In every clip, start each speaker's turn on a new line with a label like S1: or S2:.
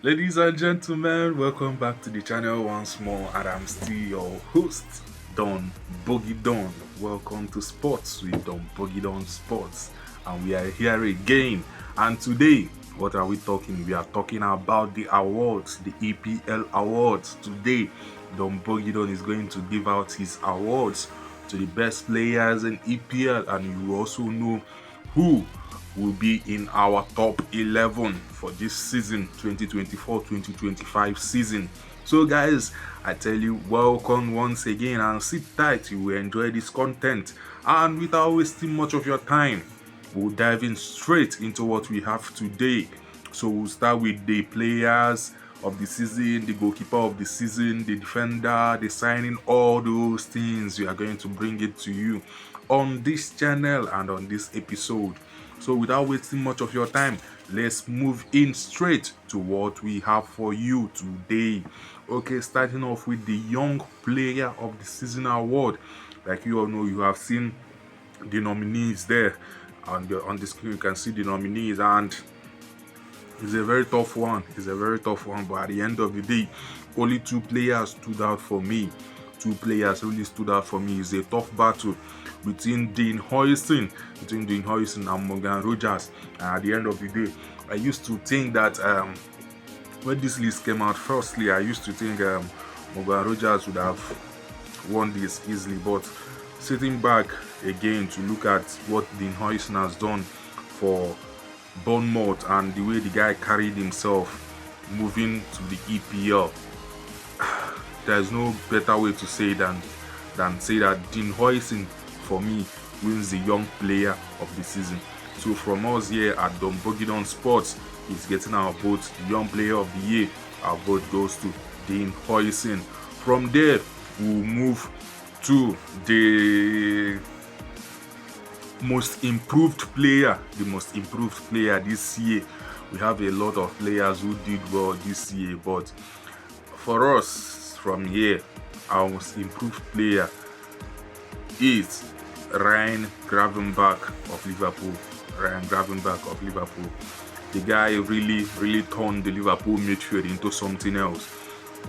S1: Ladies and gentlemen, welcome back to the channel once more, and I'm still your host, Donbogidon. Welcome to Sports with Donbogidon Sports, and we are here again. And today, what are we talking? We are talking about the awards, the EPL awards. Today, Donbogidon is going to give out his awards to the best players in EPL, and you will also know who will be in our top 11 for this season 2024-2025 season. So guys, I tell you, welcome once again, and sit tight, you will enjoy this content. And without wasting much of your time, we'll dive in straight into what we have today. So we'll start with the players of the season, the goalkeeper of the season, the defender, the signing, all those things. We are going to bring it to you on this channel and on this episode. So without wasting much of your time, let's move in straight to what we have for you today. Okay, starting off with the Young Player of the Season award. Like you all know, you have seen the nominees there on the screen. You can see the nominees, and it's a very tough one. But at the end of the day, only two players stood out for me. Two players really stood out for me. It's a tough battle between Dean Huijsen and Morgan Rogers. At the end of the day, I used to think that when this list came out, firstly, I used to think Morgan Rogers would have won this easily. But sitting back again to look at what Dean Huijsen has done for Bournemouth and the way the guy carried himself moving to the EPL, there's no better way to say than say that Dean Huijsen, for me, wins the Young Player of the Season. So from us here at Donbogidon Sports, he's getting our vote, the Young Player of the Year. Our vote goes to Dean Huijsen. From there, we'll move to the most improved player this year. We have a lot of players who did well this year, but for us from here, our most improved player is Ryan Gravenberch of Liverpool. The guy really turned the Liverpool midfield into something else.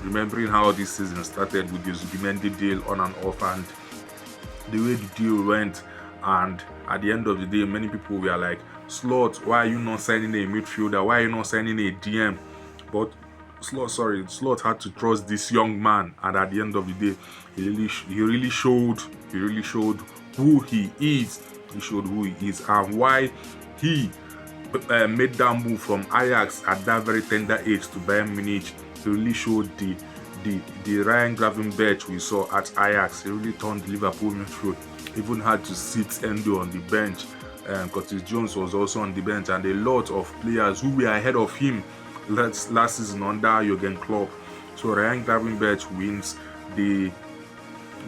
S1: Remembering how this season started with the Zubimendi deal on and off, and the way the deal went, and at the end of the day, many people were like, Slot, why are you not signing a midfielder? Why are you not signing a DM? But Slot had to trust this young man, and at the end of the day, he really showed who he is. He showed who he is and why he made that move from Ajax at that very tender age to Bayern Munich. He really showed the Ryan Gravenberch we saw at Ajax. He really turned the Liverpool midfield. Even had to sit Endo on the bench. Curtis Jones was also on the bench, and a lot of players who were ahead of him last season under Jurgen Klopp. So Ryan Gravenberch wins the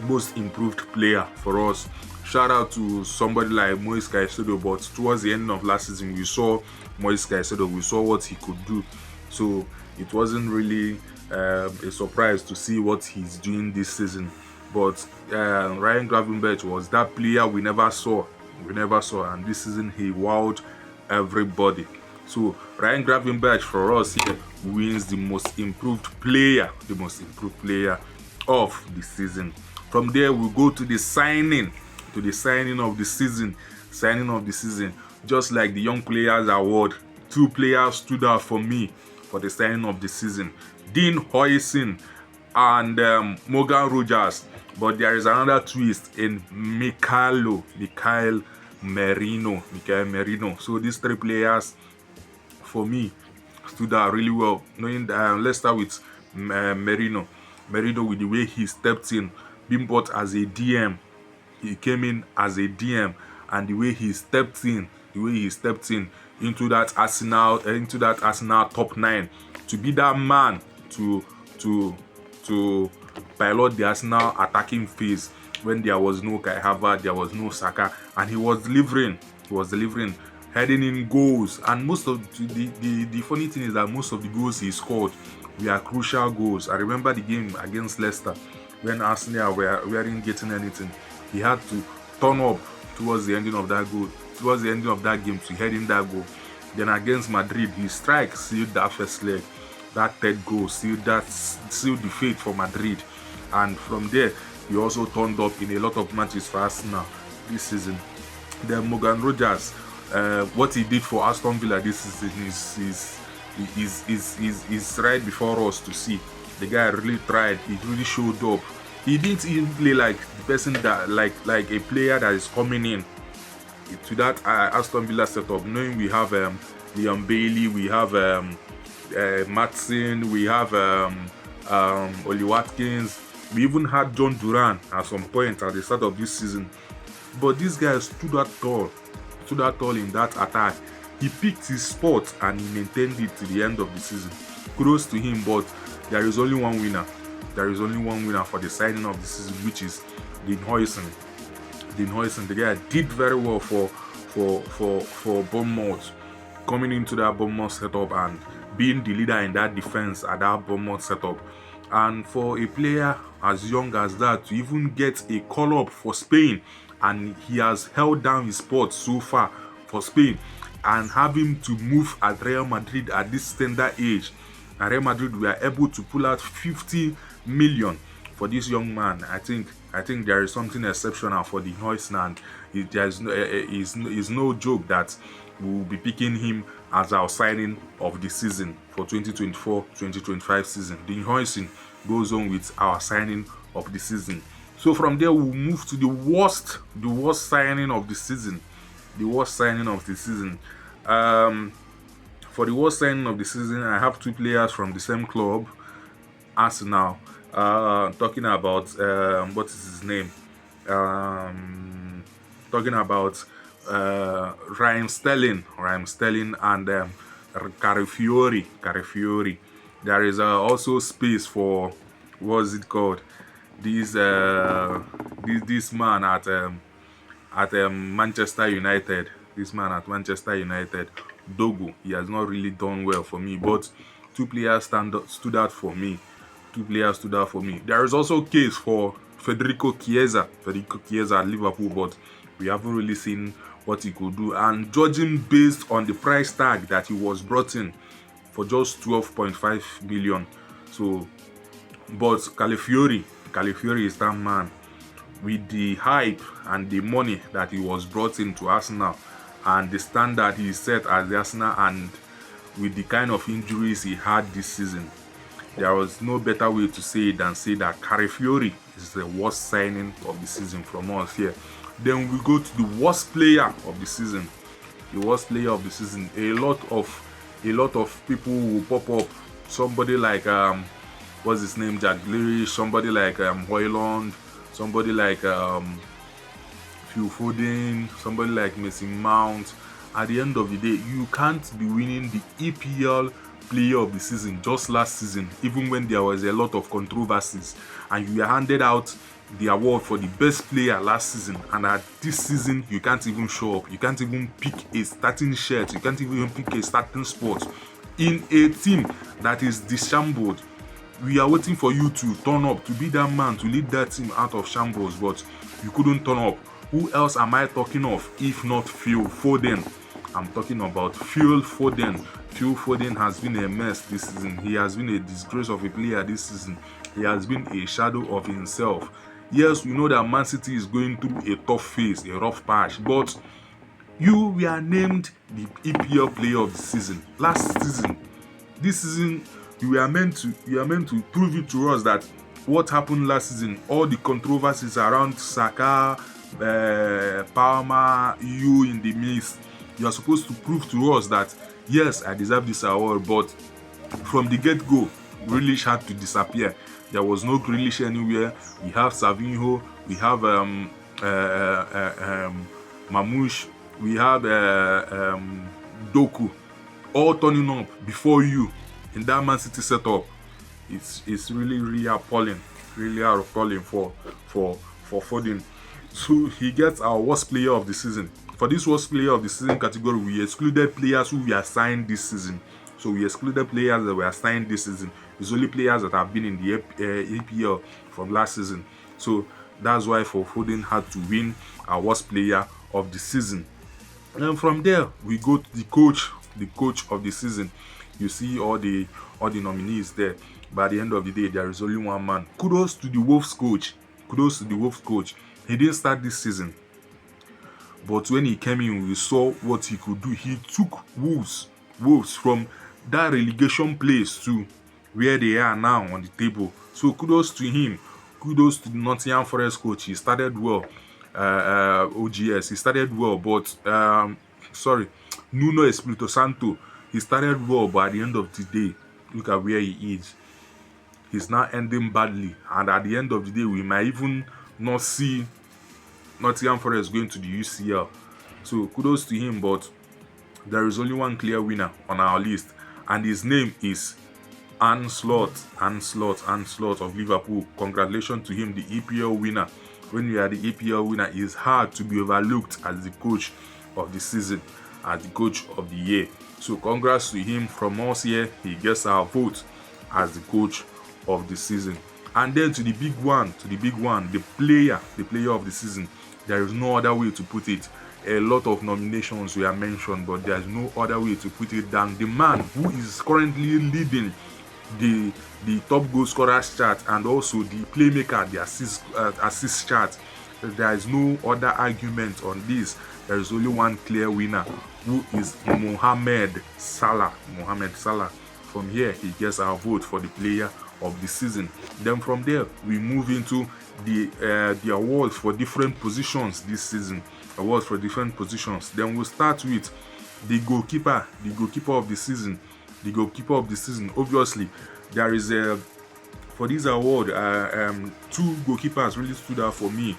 S1: most improved player for us. Shout out to somebody like Moise Caicedo, but towards the end of last season, we saw Moise Caicedo, we saw what he could do. So it wasn't really a surprise to see what he's doing this season. But Ryan Gravenberch was that player we never saw, and this season he wowed everybody. So Ryan Gravenberch for us here wins the most improved player of the season. From there, we go to the signing of the season. Just like the Young Players Award, two players stood out for me for the signing of the season: Dean Huijsen and Morgan Rogers. But there is another twist in Mikael Merino. So these three players, for me, stood out really well. Let's start with Merino. Merino, with the way he stepped in, being bought as a DM. He came in as a DM, and the way he stepped in into that Arsenal top 9, to be that man to pilot the Arsenal attacking phase when there was no Kai Havertz, there was no Saka, and he was delivering, heading in goals. And most of the funny thing is that most of the goals he scored were crucial goals. I remember the game against Leicester when Arsenal weren't getting anything. He had to turn up towards the ending of that game to head in that goal. Then against Madrid, his strike sealed that first leg. That third goal sealed the fate for Madrid. And from there, he also turned up in a lot of matches for Arsenal this season. Then Morgan Rogers, what he did for Aston Villa this season is right before us to see. The guy really tried. He really showed up. He didn't even play like the person that like a player that is coming in to that Aston Villa setup. Knowing we have Leon Bailey, we have Matson, we have Oli Watkins. We even had John Duran at some point at the start of this season. But this guy stood out tall in that attack. He picked his spot and he maintained it to the end of the season. Kudos to him, but there is only one winner. There is only one winner for the signing of the season, which is Dean Huijsen. Dean Huijsen, the guy did very well for Bournemouth, coming into that Bournemouth setup and being the leader in that defense at that Bournemouth setup. And for a player as young as that to even get a call up for Spain, and he has held down his spot so far for Spain, and having to move at Real Madrid at this tender age, and Real Madrid were able to pull out 50 million for this young man. I think there is something exceptional for the Huijsen, and it's no joke that we will be picking him as our signing of the season for 2024-2025 season. The Huijsen goes on with our signing of the season. So from there we'll move to the worst signing of the season. The worst signing of the season. For the worst signing of the season, I have two players from the same club, Arsenal. Talking about what is his name? Talking about Raheem Sterling, and Carafiori. There is also space for what's it called? This man at Manchester United. This man at Manchester United, Dogo. He has not really done well for me, but two players stood out for me. There is also a case for Federico Chiesa at Liverpool, but we haven't really seen what he could do. And judging based on the price tag that he was brought in for just 12.5 million. So, but Calafiori is that man with the hype and the money that he was brought into Arsenal and the standard he set at the Arsenal, and with the kind of injuries he had this season. There was no better way to say it than say that Carafiori is the worst signing of the season from us here. Then we go to the worst player of the season. The worst player of the season. A lot of people will pop up. Somebody like what's his name, Jack Grealish. Somebody like Højlund. Somebody like Phil Foden. Somebody like Mason Mount. At the end of the day, you can't be winning the EPL player of the season just last season, even when there was a lot of controversies, and you were handed out the award for the best player last season, and at this season you can't even show up. You can't even pick a starting shirt. You can't even pick a starting spot in a team that is disheveled. We are waiting for you to turn up, to be that man, to lead that team out of shambles, but you couldn't turn up. Who else am I talking of if not Phil Foden? I'm talking about Phil Foden. Phil Foden has been a mess this season. He has been a disgrace of a player this season. He has been a shadow of himself. Yes, we know that Man City is going through a tough phase, a rough patch, but you were named the EPL player of the season last season. This season, you are meant to prove it to us that what happened last season, all the controversies around Saka, Palmer, you in the midst, you are supposed to prove to us that yes, I deserve this award. But from the get-go, Grealish had to disappear. There was no Grealish anywhere. We have Savinho, we have Mamouche, we have Doku, all turning up before you in that Man City setup. It's really appalling, for Foden. So he gets our worst player of the season. For this worst player of the season category, we excluded players who were signed this season. So we excluded players that were signed this season. It's only players that have been in the EPL from last season. So that's why Foden had to win our worst player of the season. And from there, we go to the coach of the season. You see all the nominees there, but at the end of the day, there is only one man. Kudos to the Wolves coach. Kudos to the Wolves coach. He didn't start this season, but when he came in, we saw what he could do. He took Wolves from that relegation place to where they are now on the table. So kudos to him. Kudos to the Nottingham Forest coach. He started well. OGS, he started well, but Nuno Espirito Santo, he started well, but at the end of the day, look at where he is. He's now ending badly, and at the end of the day, we might even not see Nottingham Forest going to the UCL. So kudos to him, but there is only one clear winner on our list, and his name is Anslot of Liverpool. Congratulations to him, the EPL winner. When you are the EPL winner, it's hard to be overlooked as the coach of the season, as the coach of the year. So congrats to him. From us here, he gets our vote as the coach of the season. And then to the big one, the player of the season. There is no other way to put it. A lot of nominations were mentioned, but there is no other way to put it than the man who is currently leading the top goal scorers chart and also the playmaker, the assist chart. There is no other argument on this. There is only one clear winner, who is Mohamed Salah. From here, he gets our vote for the player of the season. Then from there, we move into the awards for different positions this season. Awards for different positions. Then we'll start with the goalkeeper of the season. The goalkeeper of the season. Obviously, there is for this award, two goalkeepers really stood out for me.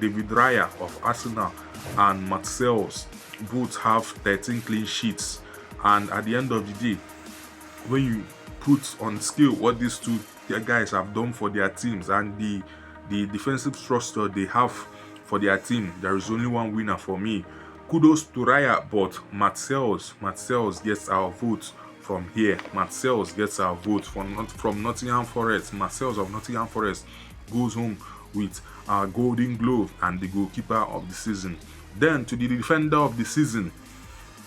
S1: David Raya of Arsenal and Marseille's both have 13 clean sheets. And at the end of the day, when you put on scale what these two guys have done for their teams and the defensive structure they have for their team, there is only one winner for me. Kudos to Raya, but Marseille's gets our vote from here. Marseille's gets our vote from Nottingham Forest. Marseille's of Nottingham Forest goes home with our Golden Glove and the goalkeeper of the season. Then to the defender of the season.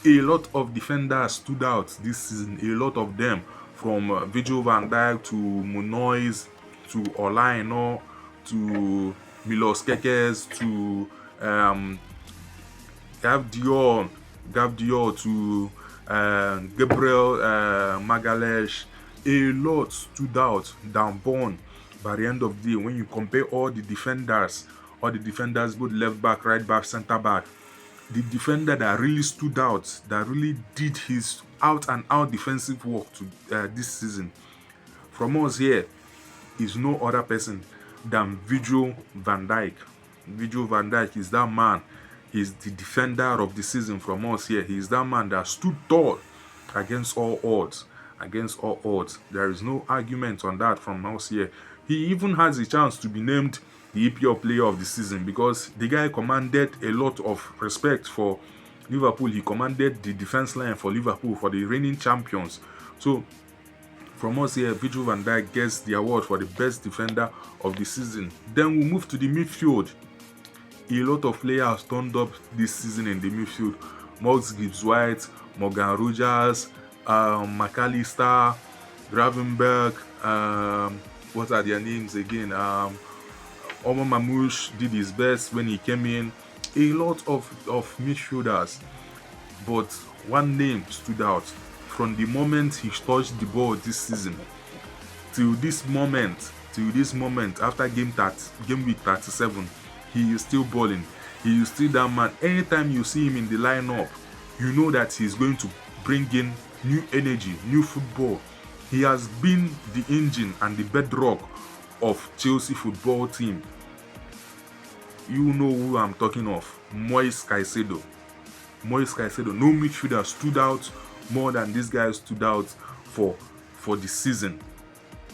S1: A lot of defenders stood out this season. A lot of them, from Virgil van Dijk to Munoz to Olaino to Milos Kekes to Gav Dior to Gabriel Magalhaes. A lot stood out, downborn. By the end of the day, when you compare all the defenders, both left back, right back, center back, the defender that really stood out, that really did his out and out defensive work to this season from us here is no other person than Virgil van Dijk. Virgil van Dijk is that man. He's the defender of the season from us here. He's that man that stood tall against all odds. There is no argument on that from us here. He even has a chance to be named the EPL player of the season because the guy commanded a lot of respect for Liverpool. He commanded the defense line for Liverpool, for the reigning champions. So from us here, Virgil van Dijk gets the award for the best defender of the season. Then we move to the midfield. A lot of players turned up this season in the midfield. Morgs Gibbs-White, Morgan Rogers, McAllister, Gravenberg, what are their names again? Omar Mamouche did his best when he came in. A lot of midfielders, but one name stood out. From the moment he touched the ball this season till this moment, after game week 37, he is still balling. He is still that man. Anytime you see him in the lineup, you know that he's going to bring in new energy, new football. He has been the engine and the bedrock of Chelsea football team. You know who I'm talking of. Moise Caicedo. No midfielder stood out more than this guy stood out for the season.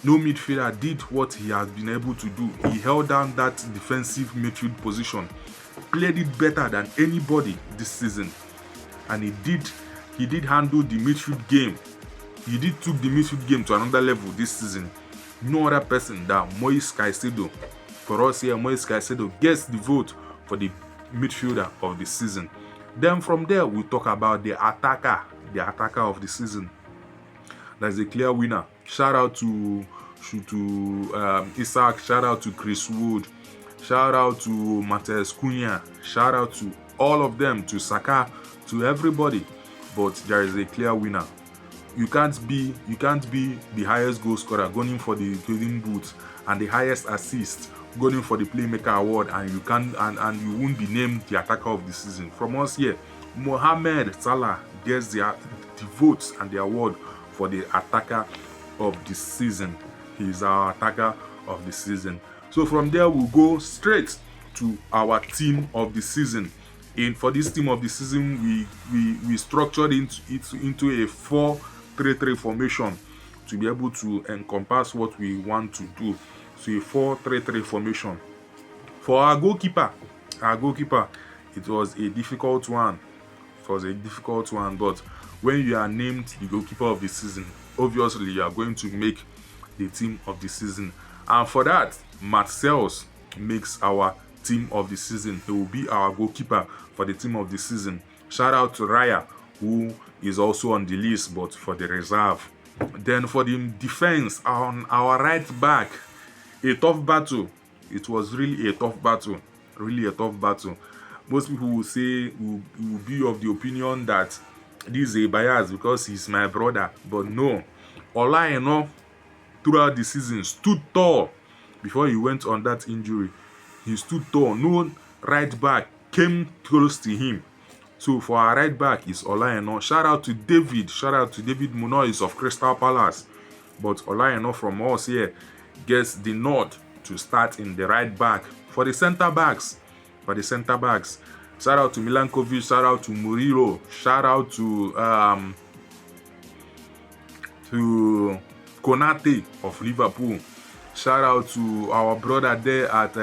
S1: No midfielder did what he has been able to do. He held down that defensive midfield position, played it better than anybody this season, and he did handle the midfield game. He did took the midfield game to another level this season. No other person than Moise Caicedo. For us here, Moise Caicedo gets the vote for the midfielder of the season. Then from there, we talk about the attacker the attacker of the season. There's a clear winner. Shout out to Isaac. Shout out to Chris Wood. Shout out to Mateus Cunha. Shout out to all of them, to Saka, to everybody. But there is a clear winner. You can't be the highest goal scorer going for the Golden Boot and the highest assist going for the Playmaker Award, and you can't and you won't be named the attacker of the season. From us here, Mohamed Salah gets the votes and the award for the attacker of the season. He is our attacker of the season. So from there, we'll go straight to our team of the season. For this team of the season, we structured it into a 4-3-3 formation to be able to encompass what we want to do. So a 4-3-3 formation. For our goalkeeper, it was a difficult one. But when you are named the goalkeeper of the season, obviously you are going to make the team of the season. And for that, Marcels makes our team of the season. He will be our goalkeeper for the team of the season. Shout out to Raya, who is also on the list but for the reserve. Then for the defense, on our right back, a tough battle. It was really a tough battle. Most people will say, will be of the opinion that this is a bias because he's my brother. But no, Olaeno throughout the season stood tall before he went on that injury. He stood tall. No right back came close to him. So for our right back is Olaeno. Shout out to David Munoz of Crystal Palace. But Olaeno from us here gets the nod to start in the right back. For the centre backs, shout out to Milankovic, shout out to Murillo, shout out to Konate of Liverpool, shout out to our brother there at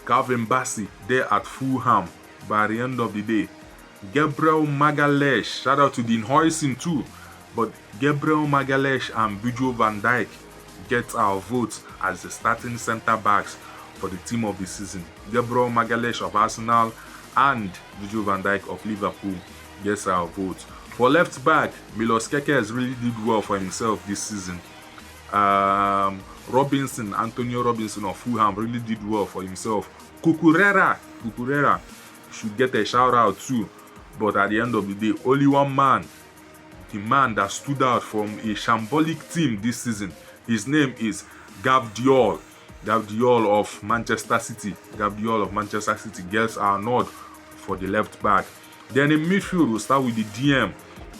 S1: Calvin Bassey there at Fulham. By the end of the day, Gabriel Magalhaes, shout out to Dean Huijsen too, but Gabriel Magalhaes and Virgil van Dijk get our votes as the starting centre backs for the team of the season. Gabriel Magalhaes of Arsenal and Virgil van Dijk of Liverpool gets our votes. For left back, Milos Keke has really did well for himself this season. Antonio Robinson of Fulham really did well for himself. Cucurella should get a shout out too, but at the end of the day, only one man, the man that stood out from a shambolic team this season, his name is Gabdiol of Manchester City. Gets our nod for the left back. Then in midfield, we'll start with the DM.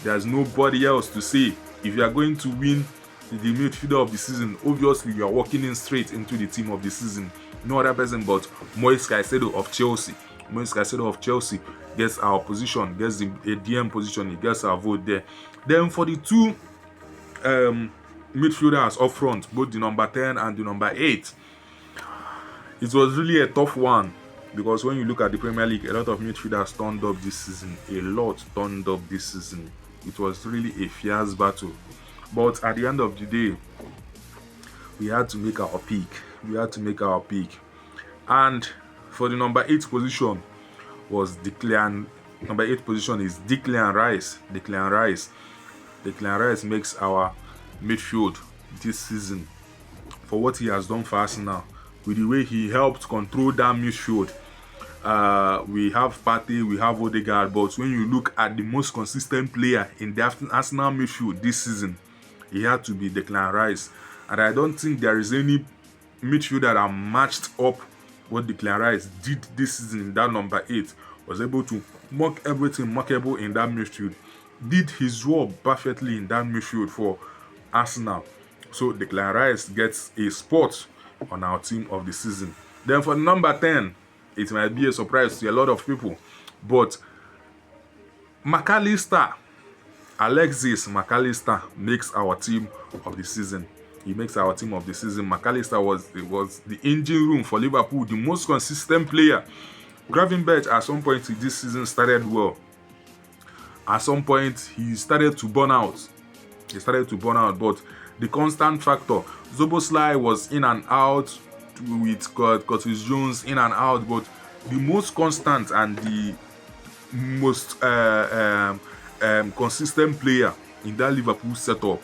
S1: There's nobody else to say. If you are going to win the midfielder of the season, obviously you are walking in straight into the team of the season. No other person but Moise Caicedo of Chelsea. Gets our position, gets a DM position, he gets our vote there. Then for the two midfielders up front, both the number 10 and the number 8, it was really a tough one, because when you look at the Premier League, a lot of midfielders turned up this season. It was really a fierce battle, but at the end of the day, we had to make our pick. And for the number 8 position was Declan. Number 8 position is Declan Rice. Declan Rice makes our midfield this season for what he has done for Arsenal, with the way he helped control that midfield. We have Partey, we have Odegaard, but when you look at the most consistent player in the Arsenal midfield this season, he had to be Declan Rice. And I don't think there is any midfielder that matched up what Declan Rice did this season in that number 8. Was able to mark everything markable in that midfield. Did his job perfectly in that midfield for Arsenal. So Declan Rice gets a spot on our team of the season. Then for number 10, it might be a surprise to a lot of people, but Alexis McAllister makes our team of the season. McAllister was the engine room for Liverpool, the most consistent player. Gravenberch at some point this season started well. At some point he started to burn out. But the constant factor, Zoboslai was in and out, with Curtis Jones in and out, but the most constant and most consistent player in that Liverpool setup.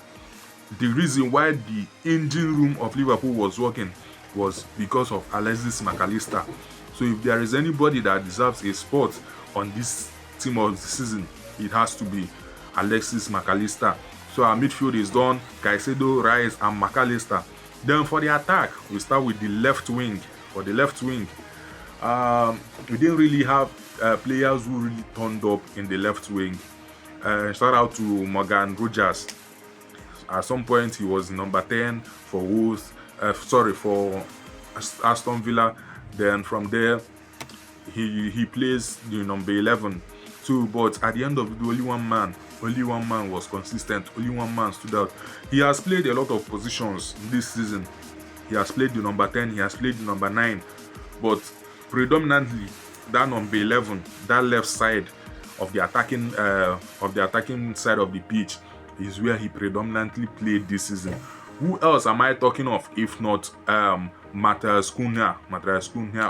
S1: The reason why the engine room of Liverpool was working was because of Alexis McAllister. So if there is anybody that deserves a spot on this team of the season, it has to be Alexis McAllister. So our midfield is done: Caicedo, Rice, and McAllister. Then for the attack, we start with the left wing. For the left wing, we didn't really have players who really turned up in the left wing. Shout out to Morgan Rogers. At some point, he was number 10 for Wolves. For Aston Villa. Then from there, he plays the number 11 too. But at the end of it, only one man was consistent. Only one man stood out. He has played a lot of positions this season. He has played the number 10. He has played the number 9. But predominantly, that number 11, that left side of the attacking side of the pitch, is where he predominantly played this season. Who else am I talking of if not Matheus Cunha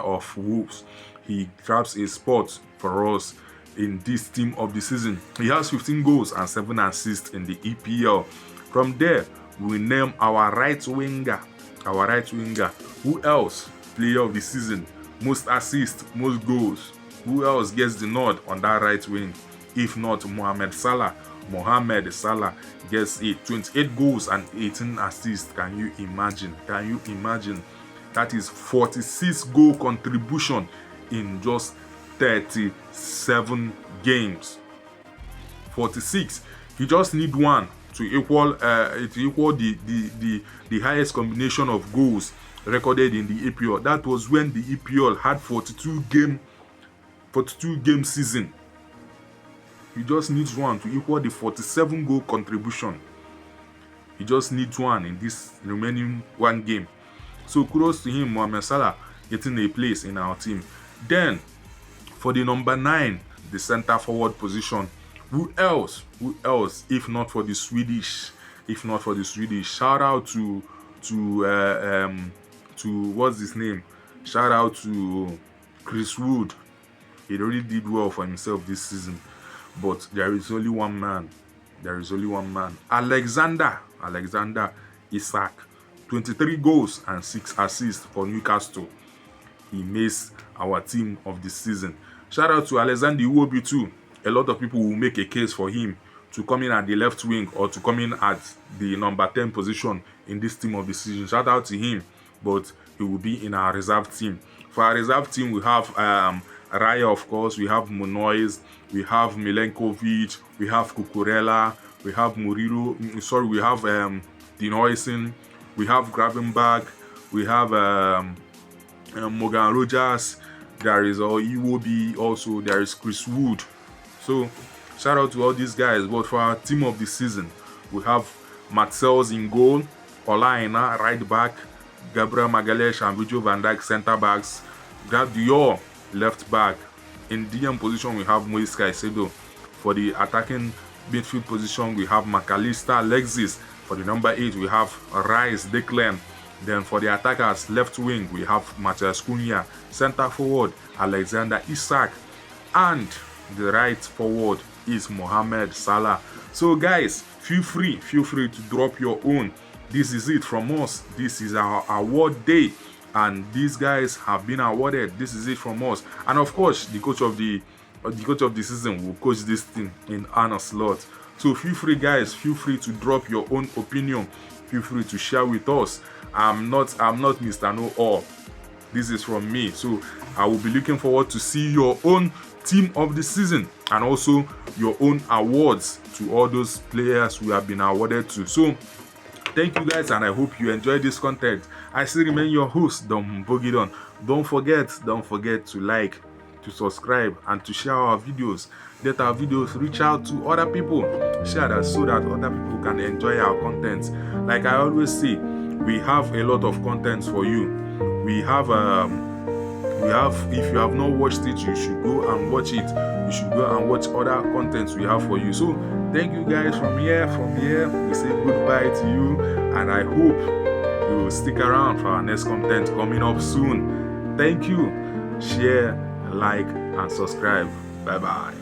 S1: of Wolves? He grabs a spot for us in this team of the season. He has 15 goals and 7 assists in the EPL. From there, we name our right winger. Who else? Player of the season, most assists, most goals. Who else gets the nod on that right wing if not Mohamed Salah? Mohamed Salah gets 28 goals and 18 assists. Can you imagine? That is 46 goal contribution in just 37 games. 46. You just need one to equal the highest combination of goals recorded in the EPL. That was when the EPL had 42 game season. He just needs one to equal the 47 goal contribution. He just needs one in this remaining one game. So kudos to him, Mohamed Salah, getting a place in our team. Then for the number 9, the center forward position, who else if not for the Swedish? Shout out to what's his name? Shout out to Chris Wood. He really did well for himself this season. But there is only one man. Alexander Isak. 23 goals and 6 assists for Newcastle. He makes our team of the season. Shout out to Alexander Iwobi too. A lot of people will make a case for him to come in at the left wing or to come in at the number 10 position in this team of the season. Shout out to him. But he will be in our reserve team. For our reserve team, we have Raya, of course, we have Munoz, we have Milenkovic, we have Cucurella, we have Murilo, we have Denoyson, we have Gravenberg, we have Morgan Rogers, there is Iwobi also, there is Chris Wood. So, shout out to all these guys. But for our team of the season, we have Matsels in goal, Olaina right back, Gabriel Magalhaes and Virgil van Dijk centre backs, Dior left back. In DM position, we have Moise Caicedo. For the attacking midfield position, we have McAllister, Alexis. For the number 8, we have Rice, Declan. Then for the attackers, left wing, we have Matheus Cunha. Center forward, Alexander Isak. And the right forward is Mohamed Salah. So guys, feel free to drop your own. This is it from us. This is our award day, and these guys have been awarded. This is it from us. And of course, the coach of the season will coach this team in Arne Slot. So feel free, guys. Feel free to drop your own opinion. Feel free to share with us. I'm not Mr. Know All. This is from me. So I will be looking forward to see your own team of the season and also your own awards to all those players we have been awarded to. So thank you guys, and I hope you enjoyed this content. I still remain your host, Donbogidon. Don't forget to like, to subscribe, and to share our videos. Let our videos reach out to other people. Share that so that other people can enjoy our content. Like I always say, we have a lot of content for you. We have if you have not watched it, you should go and watch it. You should go and watch other contents we have for you. So thank you guys. From here we say goodbye to you, and I hope you will stick around for our next content coming up soon. Thank you. Share, like, and subscribe. Bye bye.